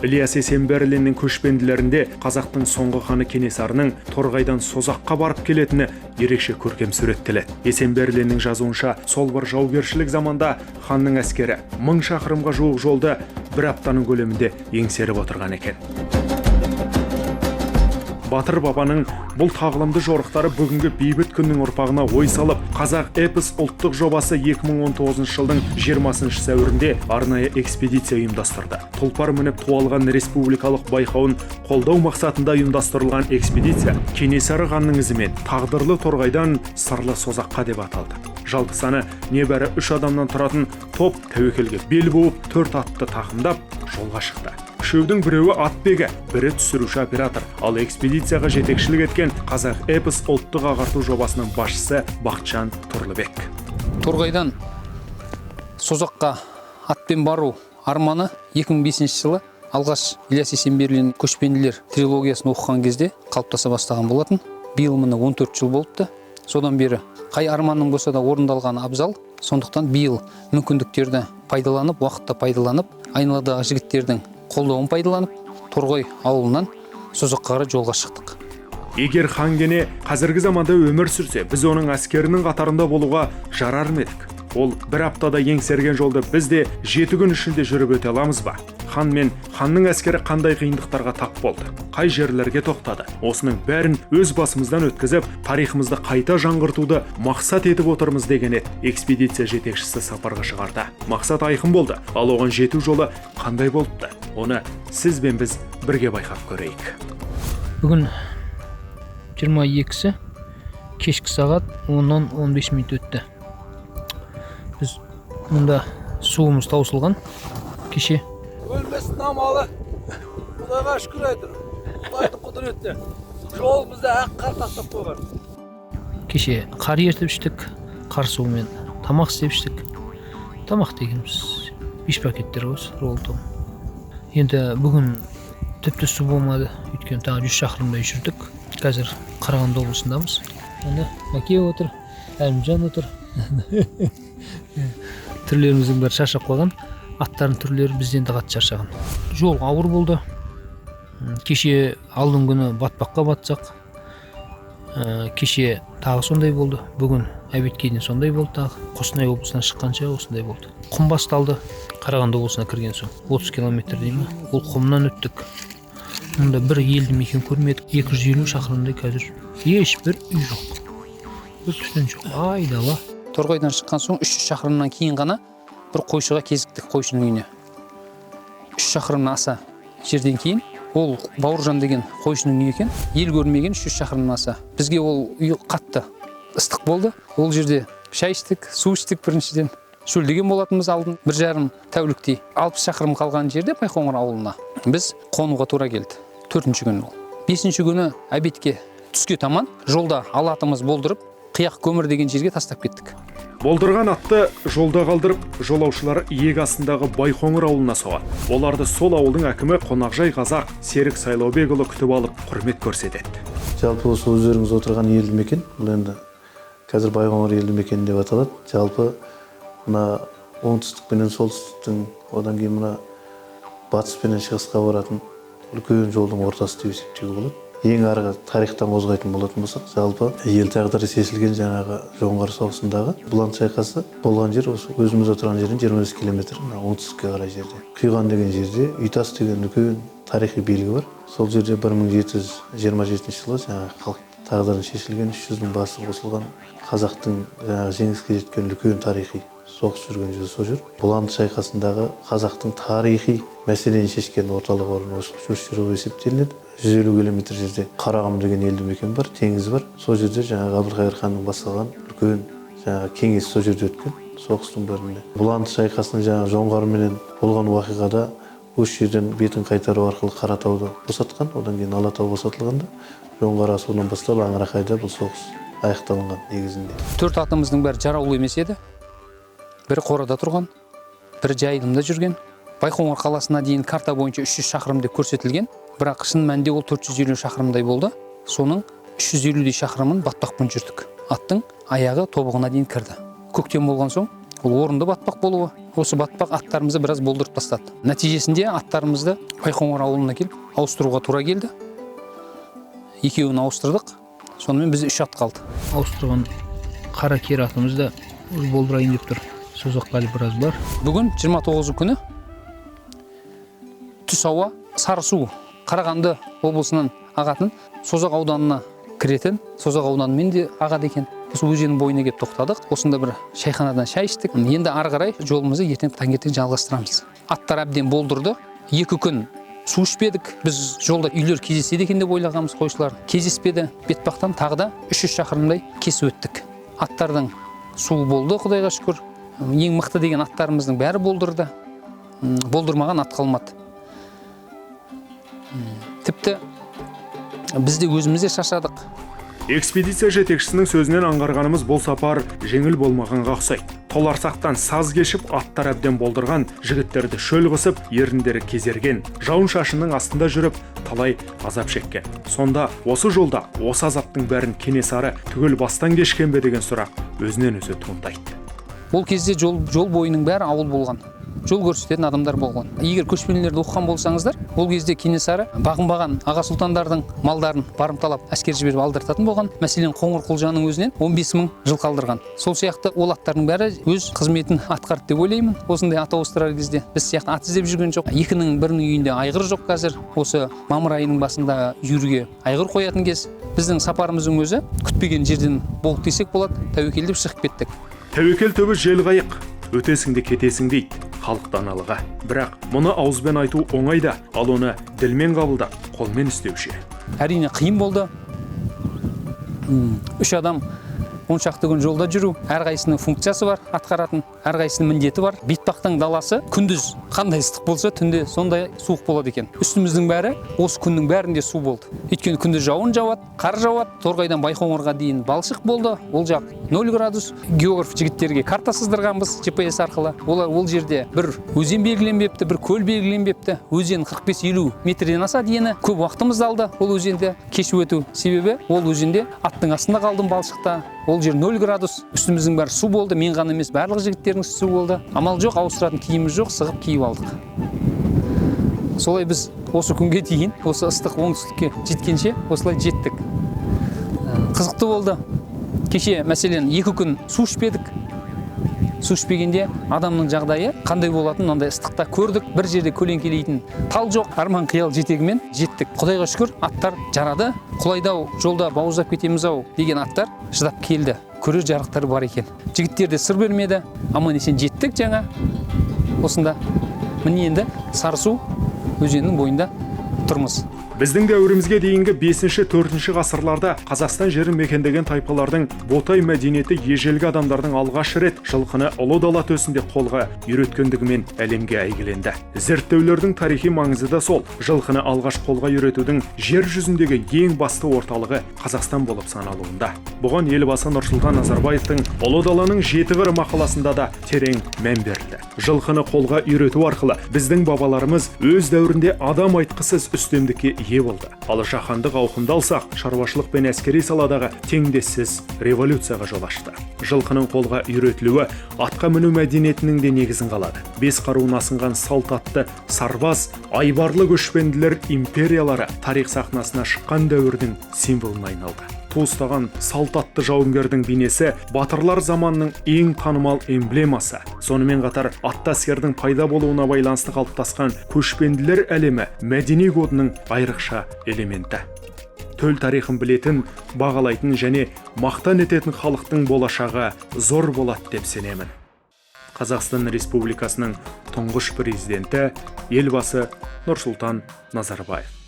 Ілияс Есенберлиннің көшпенділерінде қазақтың соңғы ханы Кенесарының Торғайдан Созаққа барып келетіні ерекше көркем суреттеледі. Есенберлиннің жазуынша, сол бір жаугершілік заманда ханның әскері 1000 шақырымға жуық жолды бір аптаның көлемінде еңсеріп отырған екен. Батыр бабаның бұл тағылымды жорықтары бүгінгі бейбіт күннің ұрпағына ой салып, қазақ эпос ұлттық жобасы 2019 жылдың 20 сәуірінде арнайы экспедиция ұйымдастырды. Тұлпар мініп туалған республикалық байқауын қолдау мақсатында ұйымдастырылған экспедиция Кенесары ханның ізімен тағдырлы Торғайдан сырлы Созаққа деп аталды. Жалпы саны небәрі 3 адамнан тұратын топ тәуекелге бел буып 4 атты тақымдап жолға шықты. Үшеудің біреуі атбегі, бірі түсіруші оператор, ал экспедицияға жетекшілік еткен қазақ эпос ұлттық ағарту жобасының басшысы Бақытжан Тұрлыбек. Торғайдан Созаққа атпен бару арманы 2005 жылы алғаш Ілияс Есенберлин көшпенділер трилогиясын оқыған кезде қалыптаса бастаған болатын. Биыл міне 14 жыл болыпты. Содан бері қай арманның болса да орындалғаны абзал. Сондықтан биыл мүмкіндіктерді пайдаланып, уақытта пайдаланып, айналадағы жігіттердің қолдауын пайдаланып, Торғай ауылынан Созаққа қарай жолға шықтық. Егер хан Кене қазіргі заманда өмір сүрсе, біз оның әскерінің қатарында болуға жарар ма едік? Ол бір аптада еңсерген жолды біз де 7 күн ішінде жүріп өте аламыз ба? Хан мен ханның әскері қандай қиындықтарға тап болды? Қай жерлерге тоқтады? Осының бәрін өз басымыздан өткізіп, тарихымызды қайта жаңғыртуды мақсат етіп отырмыз деген экспедиция жетекшісі сапарға шығарды. Мақсат айқын болды, ал оған жету жолы қандай болыпты? Оны сіз бен біз бірге байқап көрейік. Бүгін 22-сі кешкі сағат 10-15 минут өтті. Біз мұнда суымыз таусылған. Кеше өлмесін амалы. Құдайға шүкір айтыр. Құдайдың құдіреті. Жолымызда ақ қар тастап қойған. кеше қар ертіп іштік, қар суымен тамақ істеп іштік. Тамақ дегеніміз 5 пакеттер осы роллтон. Енді бүгін тіпті су болмады, өйткені тағы 100 шақырымдай жүрдік. Қазір Қарағанды облысындамыз. Ана Мәке отыр, Әлімжан отыр. Түрлеріміздің бәрі шаршап қойған. Аттардың түрлері бізден де қатты шаршаған. Жол ауыр болды. Кеше алдың күні батпаққа батсақ. Кеше тағы сондай болды. Бүгін әбетке дейін сондай болды тағы. Қостанай облысынан шыққанша осындай болды. Құм басталды. Қарағанды облысына кірген соң 30 километр деймін. Ол құмнан өттік. Мұнда бір елді мекен көрмедік. 250 шақырымдай қазір ешбір үй жоқ. Бір түтін жоқ. Айдала. Торғайдан шыққан соң 300 шақырымнан кейін ғана бір қойшыға кезіктік, қойшының үйіне. 3 шақырымнан аса жерден кейін ол Бауыржан деген қойшының үйі екен. Ел көрмеген 300 шақырымнан аса. Бізге ол үй қатты ыстық болды. Ол жерде шай іштік, су іштік біріншіден. Шөлдеген болатынбыз алдын 1,5 тәуліктей. 60 шақырым қалған жерде Байқоңыр ауылына біз қонуға тура келді. 4-ші күні ол. 5-ші күні әбетке түске таман жолда алатымыз болдырып, қияқ көмір деген жерге тастап кеттік. Болдырған атты жолда қалдырып, жолаушылар иек астындағы Байқоңыр ауылына соғады. Оларды сол ауылдың әкімі Қонақжай Қазақ Серік Сайлаубекұлы күтіп алып, құрмет көрсетеді. Жалпы осы өздеріңіз отырған елді мекен, бұл енді қазір Байқоңыр елді мекені деп аталады. Жалпы мына оңтүстік пенен солтүстіктің, одан кейін мына батыс пенен шығысқа баратын үлкен жолдың ортасы деп есептеуге болады. Ең арғы тарихтан қозғайтын болатын болсақ, жалпы ел тағдыры шешілген жаңағы жоңғар соғысындағы Бұланды шайқасы болған жер осы өзіміз отырған жерден 25 километр оңтүстікке қарай жерде. Құйған деген жерде Үйтас деген үлкен тарихи белгі бар. Сол жерде 1727 жылы жаңағы халық тағдырын шешілген 300-дің басы қосылған қазақтың жаңағы жеңіске жеткен үлкен тарихи соғыс жүрген жер сол жер. Бұланды шайқасындағы қазақтың тарихи мәселені шешкен орталық орын осы жер есептелінеді. 150 километр жерде Қарағым деген елді мекен бар, теңіз бар. Сол жерде жаңағы Әбілқайыр ханның бастаған үлкен жаңағы кеңес сол жерде өткен соғыстың бірінде. Бұланды шайқасының жаңағы жоңғарменен болған уақиғада осы жерден бетін қайтару арқылы Қаратауды босатқан, одан кейін Алатау босатылғанда жоңғар асуынан бастап Аңырақайда бұл соғыс аяқталынған негізінде. 4 атымыздың бәрі жараулы емес еді. Бірі қорада тұрған, бірі жайылымда жүрген. Байқоңыр қаласына дейін карта бойынша 300 шақырым деп көрсетілген. Бірақ шын мәнінде ол 450 шақырымдай болды. Соның 350 шақырымын батпақпен жүрдік. Аттың аяғы тобығына дейін кірді. Көктем болған соң ол орынды батпақ болуы, осы батпақ аттарымызды біраз болдырып тастады. Нәтижесінде аттарымызды Байқоңыр ауылына келіп ауыстыруға тура келді. Екеуін ауыстырдық. Сонымен бізде 3 ат қалды. Ауыстырған қара кер атымыз да болдырайын деп тұр. Созаққали біраз бар. Бүгін 29 күні түс ауа Сарысу Қарағанды облысынан ағатын Созақ ауданына кіретін, Созақ ауданымен де ағады екен. Осы өзеннің бойына келіп тоқтадық. Осында бір шайханадан шай іштік. Енді ары қарай жолымызды таңертең жалғастырамыз. Аттар әбден болдырды. 2 күн су ішпедік. Біз жолда үйлер кездеседі екен деп ойлағанбыз, қойшылар кездеспеді. Бетпақтан тағы да 300 шақырымдай кесіп өттік. Аттардың суы болды, Құдайға шүкір. Ең мықты деген аттарымыздың бәрі болдырды. Болдырмаған ат қалмады. Тіпті біз де өзімізде шаршадық. Экспедиция жетекшісінің сөзінен аңғарғанымыз бұл сапар жеңіл болмағанға ұқсайды. Толарсақтан саз кешіп аттар әбден болдырған, жігіттерді шөл қысып, еріндері кезерген, жауын шашынның астында жүріп, талай азап шеккен. Сонда осы жолда осы азаптың бәрін Кенесары түгел бастан кешкен бе деген сұрақ өзінен өзі туындайды. Ол кезде жол бойының бәрі ауыл болған. Жол көрсететін адамдар болған. Егер көшпелілерді оқыған болсаңыздар, ол кезде Кенесары бағынбаған аға сұлтандардың малдарын барымталап әскер жіберіп алдыртатын болған. Мәселен, Қоңырқұлжаның өзінен 15 000 жылқы алдырған. Сол сияқты ол аттардың бәрі өз қызметін атқарды деп ойлаймын. Осындай ат ауыстырар кезде біз сияқты ат іздеп жүрген жоқ. Екінің бірінің үйінде айғыр жоқ қазір. Осы мамыр айының басында үйірге айғыр қоятын кез. Біздің сапарымыздың өзі күтпеген жерден болды десек болады. Тәуекелдеп шығып кеттік. Тәуекел түбі жел қайық, өтесің де кетесің дейді халық даналығы. Бірақ мұны ауызбен айту оңайда, ал оны ділмен қабылдап, қолмен істеуші. Әрине қиын болды. 3 адам 10 шақты күн жолда жүру, әрқайсының функциясы бар, атқаратын, әрқайсының міндеті бар. Бетпақтың даласы күндіз қандай ыстық болса, түнде сондай суық болады екен. Үстіміздің бәрі осы күннің бәрінде су болды. Өйткені күндіз жауын жауады, қар жауады. Торғайдан Байқоңырға дейін балшық болды. Ол жақ 0 градус. Географ жігіттерге карта сыздырғанбыз GPS арқылы. Олар ол жерде бір өзен белгіленбепті, бір көл белгіленбепті. Өзен 45-50 метрден асады ені. Көп уақытымызды алды ол өзенде кешіп өту. Себебі ол өзенде аттың астында қалдым балшықта. Ол жер 0 градус. Үстіміздің бәрі су болды. Мен ғана емес, барлық жігіттердің су болды. Амал жоқ, ауыстыратын киіміміз жоқ, сығып киіп алдық. Солай біз осы күнге дейін, осы ыстық оңтүстікке жеткенше осылай жеттік. Қызықты болды. Кеше мәселен 2 күн су ішпедік. Су ішпегенде адамның жағдайы қандай болатын, ондай ыстықта көрдік. Бір жерде көлеңкелейтін тал жоқ, арман қиял жетегімен жеттік. Құдайға шүкір, аттар жарады. Құлайдау жолда бауыздап кетеміз-ау деген аттар шыдап келді. Көрер жарықтары бар екен. Жігіттер де сыр бермеді. Аман есен жеттік жаңа. Осында міне енді Сарысу өзенінің бойында тұрмыз. Біздің дәуірімізге дейінгі 5-4 ғасырларда Қазақстан жерін мекендеген тайпалардың ботай мәдениеті ежелгі адамдардың алғаш рет жылқыны ұлы дала төсінде қолға үйреткендігімен әлемге әйгіленді. Зерттеулердің тарихи маңызы да сол. Жылқыны алғаш қолға үйретудің жер жүзіндегі ең басты орталығы Қазақстан болып саналуында. Бұған елбасы Нұрсұлтан Назарбаевтың ұлы даланың 7 қыры мақаласында да терең мән берілді. Жылқыны қолға үйрету арқылы біздің бабаларымыз өз дәуірінде адам айтқысыз үстемдікке ие болды. Ал жаһандық ауқымда алсақ, шаруашылық пен әскери саладағы теңдессіз революцияға жол ашты. Жылқының қолға үйретілуі атқа міну мәдениетінің де негізін қалады. 5 қаруын асынған салт атты сарбаз, айбарлы көшпенділер империялары тарих сахнасына шыққан дәуірдің символына айналды. Туыстаған салт атты жауынгердің бейнесі батырлар заманның ең танымал эмблемасы. Сонымен қатар атты әскердің пайда болуына байланысты қалыптасқан көшпенділер әлемі мәдени кодының айрықша элементі. Төл тарихын білетін, бағалайтын және мақтан ететін халықтың болашағы зор болады деп сенемін. Қазақстан Республикасының тұңғыш президенті елбасы Нұрсұлтан Назарбаев.